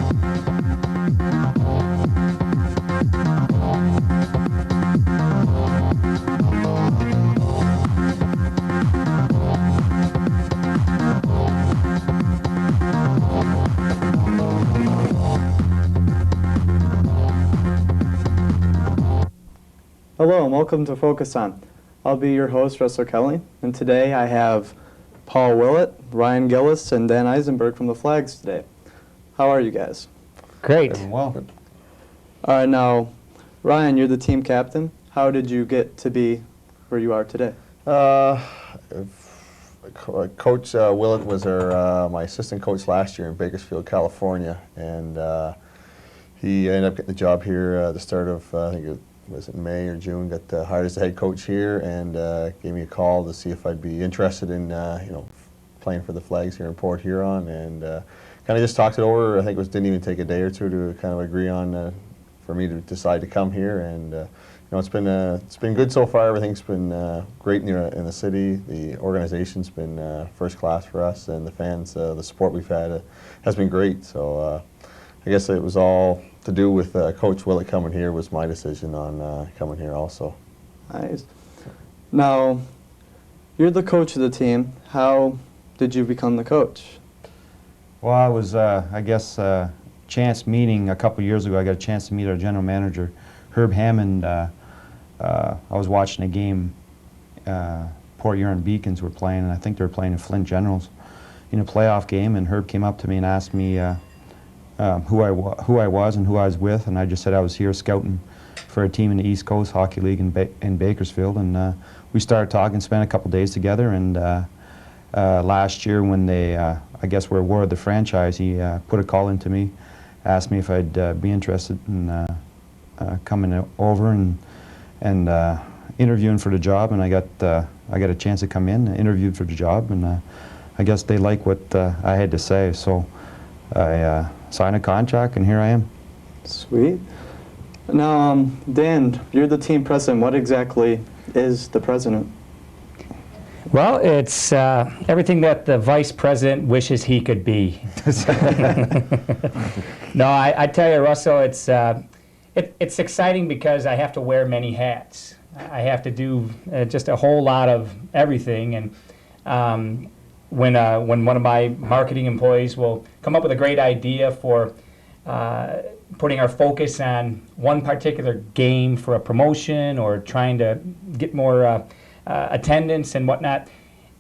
Hello and welcome to Focus On. I'll be your host, Russell Kelly, and today I have Paul Willett, Ryan Gillis, and Dan Eisenberg from the Flags today. How are you guys? Great. Doing well. All right, now, Ryan, you're the team captain. How did you get to be where you are today? Coach Willett was my assistant coach last year in Bakersfield, California, and he ended up getting the job here at the start of, I think it was in May or June, got hired as the head coach here, and gave me a call to see if I'd be interested in playing for the Flags here in Port Huron, and kind of just talked it over. I think it didn't even take a day or two to kind of agree on for me to decide to come here, and it's been good so far. Everything's been great in the city. The organization's been first class for us, and the fans, the support we've had has been great. So I guess it was all to do with Coach Willett coming here was my decision on coming here also. Nice. Now, you're the coach of the team. How did you become the coach? Well, I was, I guess, chance meeting a couple years ago. I got a chance to meet our general manager, Herb Hammond. I was watching a game, Port Huron Beacons were playing, and I think they were playing in Flint Generals in a playoff game, and Herb came up to me and asked me who I was and who I was with, and I just said I was here scouting for a team in the East Coast Hockey League in Bakersfield, and we started talking, spent a couple days together, and last year when they, I guess, were awarded the franchise, he put a call into me, asked me if I'd be interested in coming over and interviewing for the job, and I got a chance to come in, interviewed for the job, and I guess they like what I had to say, so I signed a contract, and here I am. Sweet. Now, Dan, you're the team president. What exactly is the president? Well, it's everything that the vice president wishes he could be. No, I tell you, Russell, it's exciting because I have to wear many hats. I have to do just a whole lot of everything, and when one of my marketing employees will come up with a great idea for putting our focus on one particular game for a promotion or trying to get more attendance and whatnot,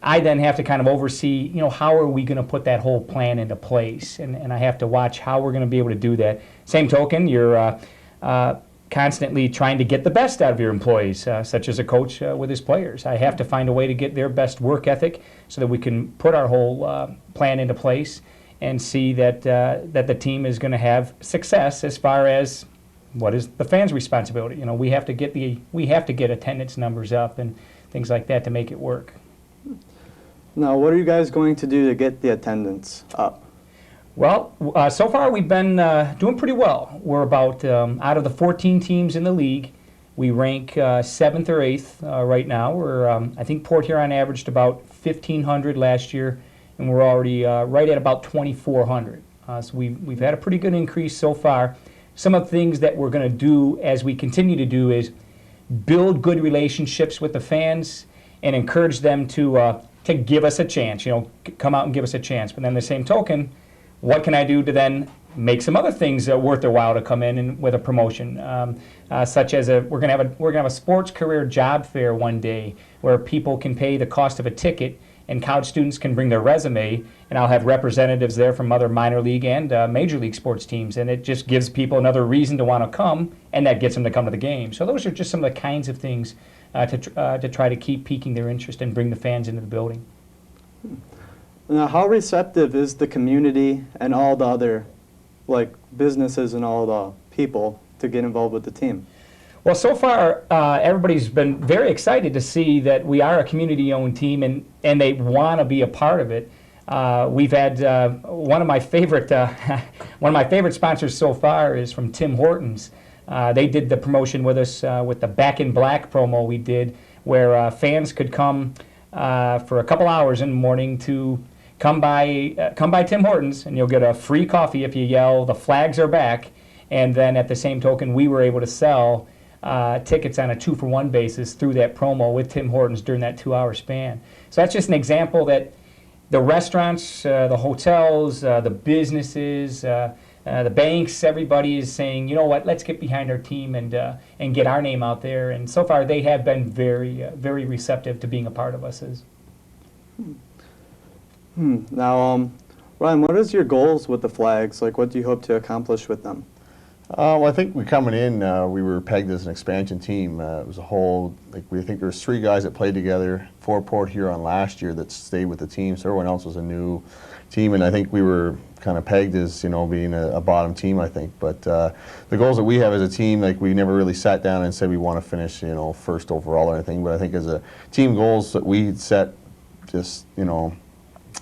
I then have to kind of oversee, how are we going to put that whole plan into place, and I have to watch how we're going to be able to do that. Same token, you're constantly trying to get the best out of your employees, such as a coach with his players. I have to find a way to get their best work ethic so that we can put our whole plan into place and see that the team is going to have success as far as what is the fans' responsibility. We have to get attendance numbers up and things like that to make it work. Now, what are you guys going to do to get the attendance up? Well, so far we've been doing pretty well. We're about, out of the 14 teams in the league, we rank 7th or 8th right now. We're, I think Port Huron averaged about 1,500 last year, and we're already right at about 2,400. So we've had a pretty good increase so far. Some of the things that we're going to do as we continue to do is build good relationships with the fans and encourage them to give us a chance, come out and give us a chance. But then the same token, what can I do to then make some other things worth their while to come in and with a promotion, such as we're gonna have a sports career job fair one day where people can pay the cost of a ticket and college students can bring their resume, and I'll have representatives there from other minor league and major league sports teams, and it just gives people another reason to want to come, and that gets them to come to the game. So those are just some of the kinds of things to try to keep piquing their interest and bring the fans into the building. Now, how receptive is the community and all the other, businesses and all the people to get involved with the team? Well, so far, everybody's been very excited to see that we are a community-owned team, and they want to be a part of it. We've had one of my favorite sponsors so far is from Tim Hortons. They did the promotion with us with the Back in Black promo we did, where fans could come for a couple hours in the morning to come by Tim Hortons, and you'll get a free coffee if you yell, "The flags are back." And then at the same token, we were able to sell tickets on a 2-for-1 basis through that promo with Tim Hortons during that 2-hour span. So that's just an example that the restaurants, the hotels, the businesses, the banks, everybody is saying, you know what, let's get behind our team and get our name out there. And so far, they have been very, very receptive to being a part of us. Now, Ryan, what is your goals with the Flags? Like, what do you hope to accomplish with them? Well, I think coming in, we were pegged as an expansion team. It was a whole, we think there was 3 guys that played together for Port Huron last year that stayed with the team, so everyone else was a new team, and I think we were kind of pegged as, being a bottom team, I think. But the goals that we have as a team, we never really sat down and said we want to finish, first overall or anything, but I think as a team goals that we set just,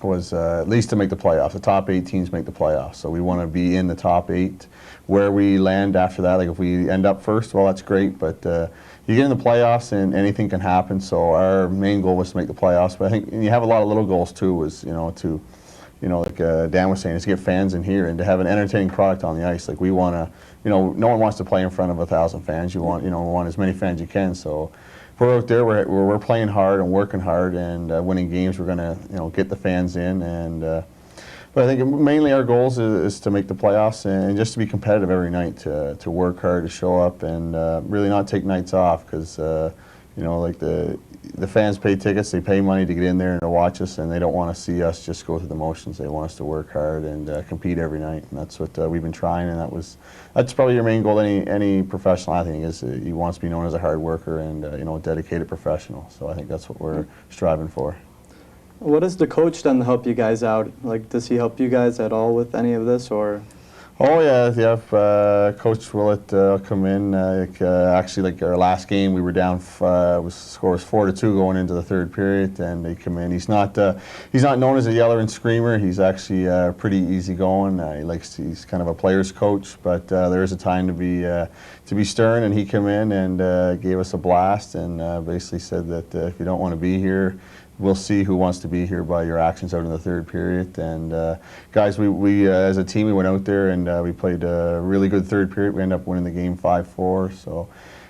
was at least to make the playoffs. The top 8 teams make the playoffs, so we want to be in the top 8. Where we land after that, if we end up first, well, that's great, but you get in the playoffs and anything can happen, so our main goal was to make the playoffs, but I think you have a lot of little goals too, was, like Dan was saying, is to get fans in here and to have an entertaining product on the ice. We want to, no one wants to play in front of 1,000 fans. You want, want as many fans as you can, so if we're out there, we're playing hard and working hard and winning games. We're going to, get the fans in, and but I think mainly our goals is to make the playoffs and just to be competitive every night, to work hard, to show up, and really not take nights off, because the fans pay tickets, they pay money to get in there and to watch us, and they don't want to see us just go through the motions. They want us to work hard and compete every night, and that's what we've been trying, and that's probably your main goal. Any professional athlete is he wants to be known as a hard worker and a dedicated professional. So I think that's what we're striving for. What has the coach done to help you guys out? Does he help you guys at all with any of this, or? Oh yeah. Coach Willett come in. Actually, our last game, we were down. Score was 4-2 going into the third period, and they come in. He's not known as a yeller and screamer. He's actually pretty easygoing. He's kind of a player's coach, but there is a time to be stern. And he came in and gave us a blast, and basically said that if you don't want to be here, we'll see who wants to be here by your actions out in the third period. And guys, we as a team, we went out there and we played a really good third period. We ended up winning the game 5-4. So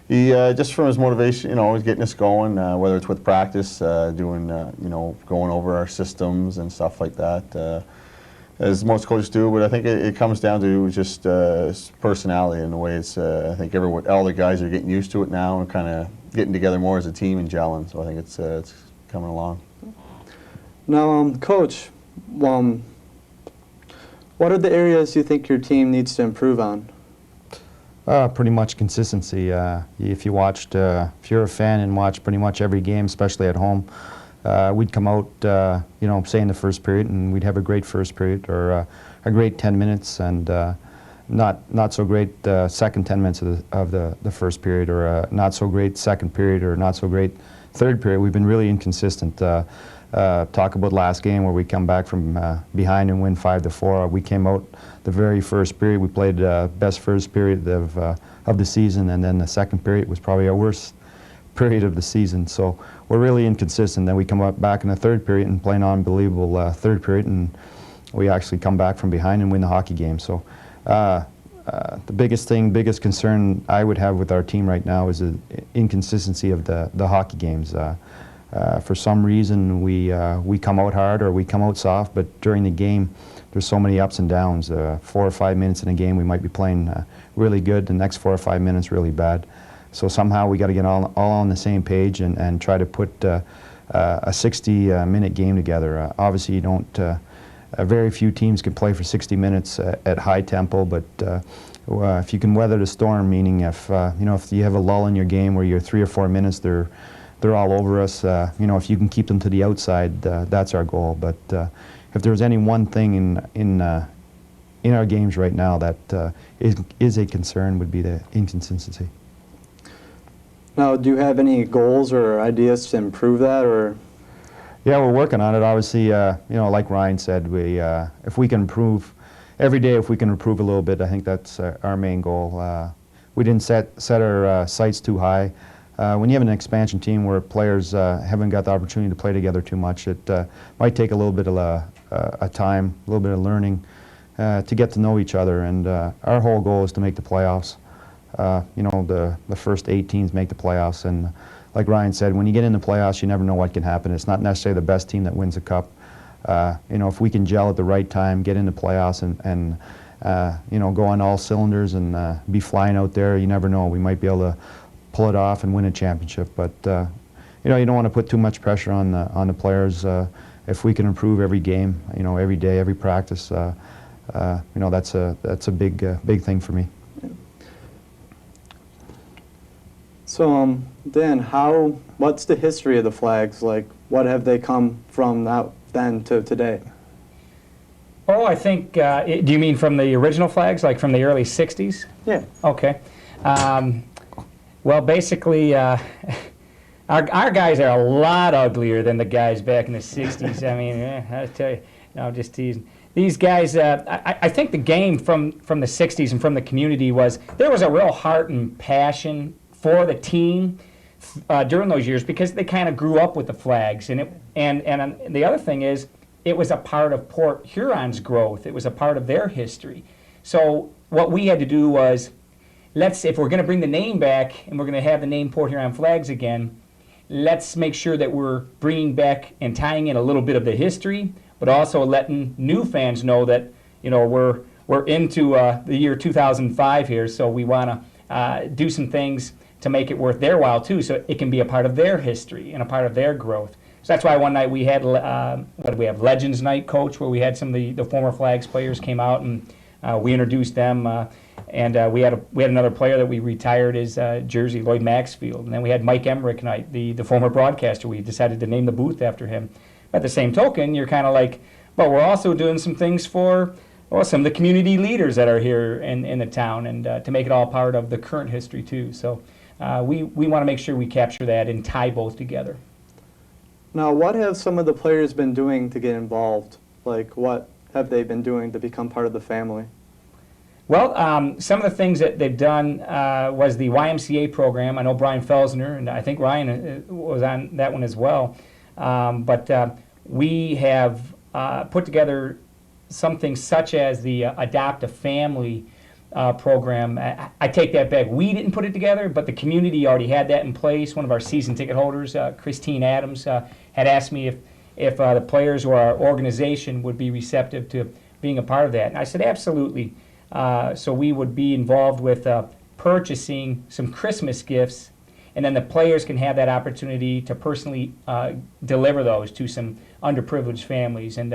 he, just from his motivation, he's getting us going, whether it's with practice, doing, going over our systems and stuff like that, as most coaches do. But I think it comes down to just personality and the way it's, I think all the guys are getting used to it now and kind of getting together more as a team and gelling. So I think it's coming along. Now, Coach, what are the areas you think your team needs to improve on? Pretty much consistency. If you're a fan and watch pretty much every game, especially at home, we'd come out, say in the first period, and we'd have a great first period or a great 10 minutes, and not so great second 10 minutes of the first period, or a not so great second period, or not so great third period. We've been really inconsistent. Talk about last game where we come back from behind and win 5-4. We came out the very first period. We played best first period of the season, and then the second period was probably our worst period of the season. So we're really inconsistent. Then we come back in the third period and play an unbelievable third period, and we actually come back from behind and win the hockey game. So the biggest concern I would have with our team right now is the inconsistency of the hockey games. For some reason, we come out hard or we come out soft, but during the game, there's so many ups and downs. 4 or 5 minutes in a game, we might be playing really good. The next 4 or 5 minutes, really bad. So somehow we got to get all on the same page and try to put a 60-minute game together. Obviously, you don't. Very few teams can play for 60 minutes at high tempo, but if you can weather the storm, meaning if you have a lull in your game where you're 3 or 4 minutes, they're all over us. If you can keep them to the outside, that's our goal. But if there's any one thing in our games right now that is a concern, would be the inconsistency. Now, do you have any goals or ideas to improve that, or? Yeah, we're working on it. Obviously, like Ryan said, if we can improve every day, if we can improve a little bit, I think that's our main goal. We didn't set our sights too high. when you have an expansion team where players haven't got the opportunity to play together too much, it might take a little bit of a time, a little bit of learning to get to know each other. And our whole goal is to make the playoffs. You know, the first 8 teams make the playoffs, and like Ryan said, when you get in the playoffs, you never know what can happen. It's not necessarily the best team that wins a cup. You know, if we can gel at the right time, get into playoffs, and you know, go on all cylinders and be flying out there, you never know. We might be able to pull it off and win a championship. But you know, you don't want to put too much pressure on the players. If we can improve every game, you know, every day, every practice, you know, that's a big thing for me. So, Dan, what's the history of the Flags? Like, what have they come from then to today? Oh, I think, do you mean from the original Flags, like from the early 60s? Yeah. Okay. Well, basically, our guys are a lot uglier than the guys back in the 60s. I mean, I tell you, no, just teasing. These guys, I think the game from the 60s and from the community there was a real heart and passion for the team during those years because they kind of grew up with the Flags. And the other thing is, it was a part of Port Huron's growth. It was a part of their history. So what we had to do was, if we're going to bring the name back and we're going to have the name Port Huron Flags again, let's make sure that we're bringing back and tying in a little bit of the history, but also letting new fans know that, you know, we're into the year 2005 here, so we want to do some things to make it worth their while too, so it can be a part of their history and a part of their growth. So that's why one night we had, what did we have, Legends Night, Coach, where we had some of the former Flags players came out and we introduced them. And we had another player that we retired his jersey, Lloyd Maxfield. And then we had Mike Emmerich Night, the former broadcaster. We decided to name the booth after him. At the same token, you're kind of like, well, we're also doing some things for some of the community leaders that are here in the town, and to make it all part of the current history too. So we want to make sure we capture that and tie both together. Now, what have some of the players been doing to get involved? Like, what have they been doing to become part of the family? Well, some of the things that they've done was the YMCA program. I know Brian Felsner, and I think Ryan was on that one as well. But we have put together something such as the Adopt a Family program. I take that back. We didn't put it together, but the community already had that in place. One of our season ticket holders, Christine Adams, had asked me if the players or our organization would be receptive to being a part of that. And I said, absolutely. So we would be involved with purchasing some Christmas gifts, and then the players can have that opportunity to personally deliver those to some underprivileged families. And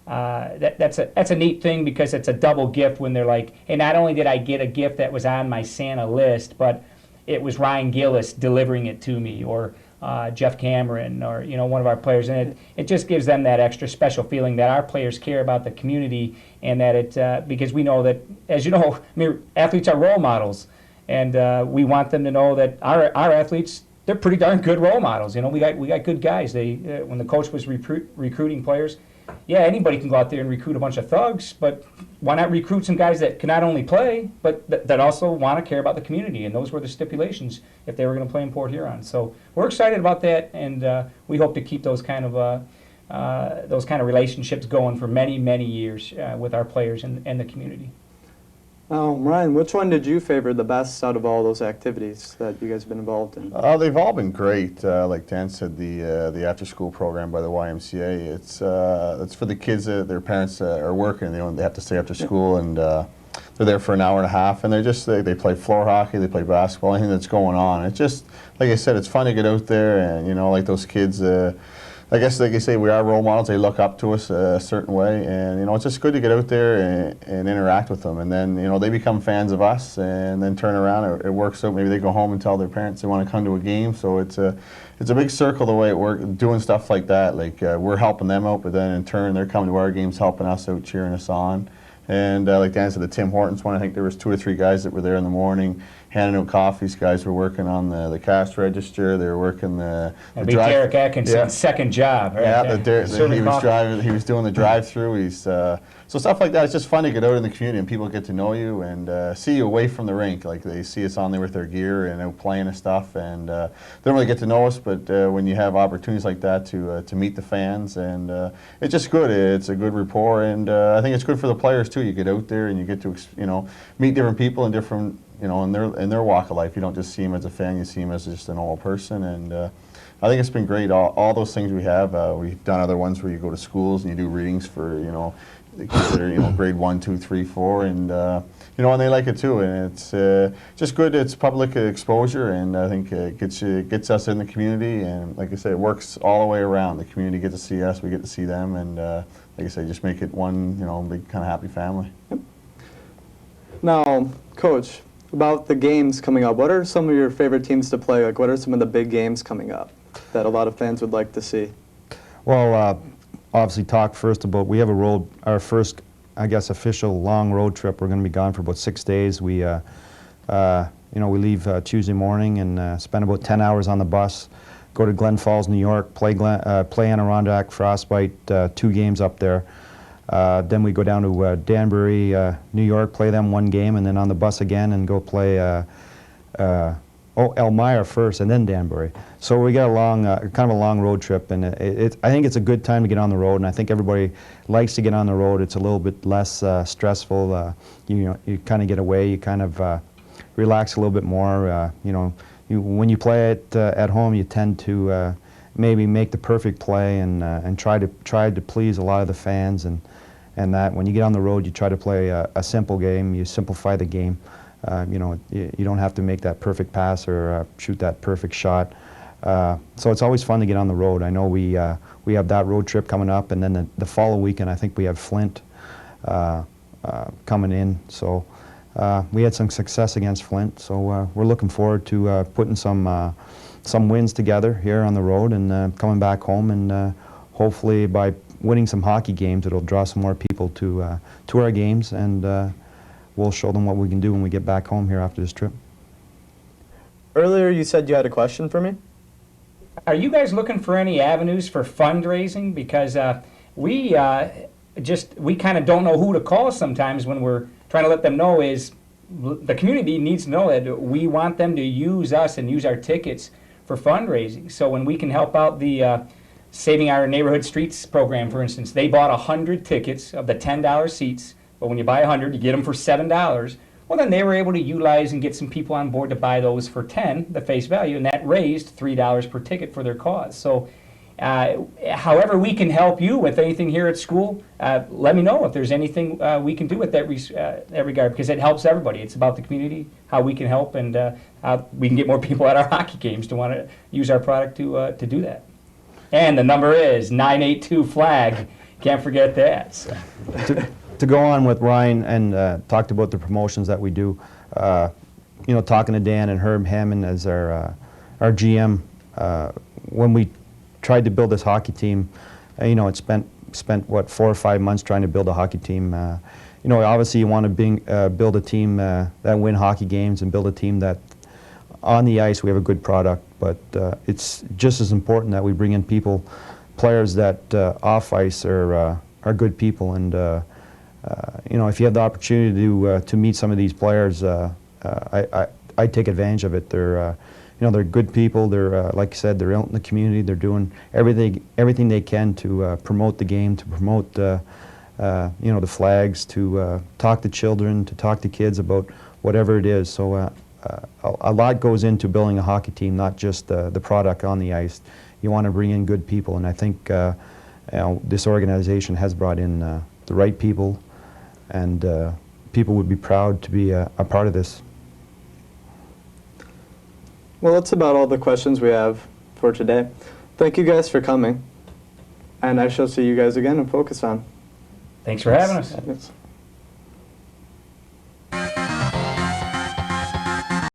that's a neat thing because it's a double gift when they're like, hey, not only did I get a gift that was on my Santa list, but it was Ryan Gillis delivering it to me, or Jeff Cameron, or one of our players, and it just gives them that extra special feeling that our players care about the community, and that it because we know that, as you know, I mean, athletes are role models, and we want them to know that our athletes, they're pretty darn good role models. We got good guys. They when the coach was recruiting players, yeah, anybody can go out there and recruit a bunch of thugs, but why not recruit some guys that can not only play, but that also want to care about the community? And those were the stipulations if they were going to play in Port Huron. So we're excited about that, and we hope to keep those kind of relationships going for many, many years with our players and the community. Ryan, which one did you favor the best out of all those activities that you guys have been involved in? They've all been great. Like Dan said, the after-school program by the YMCA. It's for the kids that their parents are working. They have to stay after school, and they're there for an hour and a half. And they play floor hockey, they play basketball, anything that's going on. It's just, like I said, it's fun to get out there, and like those kids. I guess, like you say, we are role models. They look up to us a certain way, and it's just good to get out there and interact with them. And then they become fans of us, and then turn around. It works out. Maybe they go home and tell their parents they want to come to a game. So it's a big circle the way it works. Doing stuff like that, like we're helping them out, but then in turn they're coming to our games, helping us out, cheering us on. And like Dan said, the Tim Hortons one, I think there was 2 or 3 guys that were there in the morning handing out coffees. Guys were working on the cash register. They were working the Beat Derek Atkinson's second job. Right? Yeah, he was doing the drive-through. So stuff like that. It's just fun to get out in the community and people get to know you and see you away from the rink. Like they see us on there with their gear and out playing and stuff, and they don't really get to know us. But when you have opportunities like that to meet the fans, and it's just good. It's a good rapport, and I think it's good for the players too. You get out there and you get to meet different people and different in their walk of life. You don't just see them as a fan. You see them as just a normal person, and I think it's been great. All those things we have. We've done other ones where you go to schools and you do readings for the kids that are grade 1, 2, 3, 4, and and they like it too. And it's just good. It's public exposure, and I think it gets us in the community. And like I said, it works all the way around. The community gets to see us, we get to see them, and like I said, just make it one big kind of happy family. Yep. Now, Coach, about the games coming up, what are some of your favorite teams to play? Like, what are some of the big games coming up that a lot of fans would like to see? Well, obviously talk first about, we have our first, I guess, official long road trip. We're going to be gone for about 6 days. We we leave Tuesday morning and spend about 10 hours on the bus, go to Glen Falls, New York, play Adirondack, Frostbite, 2 games up there. Then we go down to Danbury, New York, play them 1 game, and then on the bus again and go play Elmira first, and then Danbury. So we got kind of a long road trip, and I think it's a good time to get on the road, and I think everybody likes to get on the road. It's a little bit less stressful. You kind of get away, you kind of relax a little bit more. When you play it at home, you tend to maybe make the perfect play and try to please a lot of the fans, and that when you get on the road, you try to play a simple game. You simplify the game. You don't have to make that perfect pass or shoot that perfect shot. So it's always fun to get on the road. I know we have that road trip coming up, and then the following weekend I think we have Flint coming in. So we had some success against Flint, so we're looking forward to putting some wins together here on the road and coming back home, and hopefully by winning some hockey games it'll draw some more people to our games, and we'll show them what we can do when we get back home here after this trip. Earlier you said you had a question for me? Are you guys looking for any avenues for fundraising? Because we kind of don't know who to call sometimes when we're trying to let them know is the community needs to know that we want them to use us and use our tickets for fundraising. So when we can help out the Saving Our Neighborhood Streets program, for instance, they bought 100 tickets of the $10 seats, but when you buy 100, you get them for $7. Well, then they were able to utilize and get some people on board to buy those for $10, the face value, and that raised $3 per ticket for their cause. So however we can help you with anything here at school, let me know if there's anything we can do with that regard, because it helps everybody. It's about the community, how we can help, and how we can get more people at our hockey games to want to use our product to do that. And the number is 982-FLAG. Can't forget that. So. To go on with Ryan and talked about the promotions that we do, talking to Dan and Herb Hammond as our GM, when we tried to build this hockey team, it spent what 4 or 5 months trying to build a hockey team. Obviously you want to build a team that win hockey games and build a team that on the ice we have a good product, but it's just as important that we bring in players that off ice are good people, and if you have the opportunity to meet some of these players, I take advantage of it. They're good people. They're like I said, they're out in the community. They're doing everything they can to promote the game, to promote the flags, to talk to children, to talk to kids about whatever it is. So a lot goes into building a hockey team, not just the product on the ice. You want to bring in good people, and I think this organization has brought in the right people, and people would be proud to be a part of this. Well, that's about all the questions we have for today. Thank you guys for coming, and I shall see you guys again and Focus On. Thanks for having us. Yes.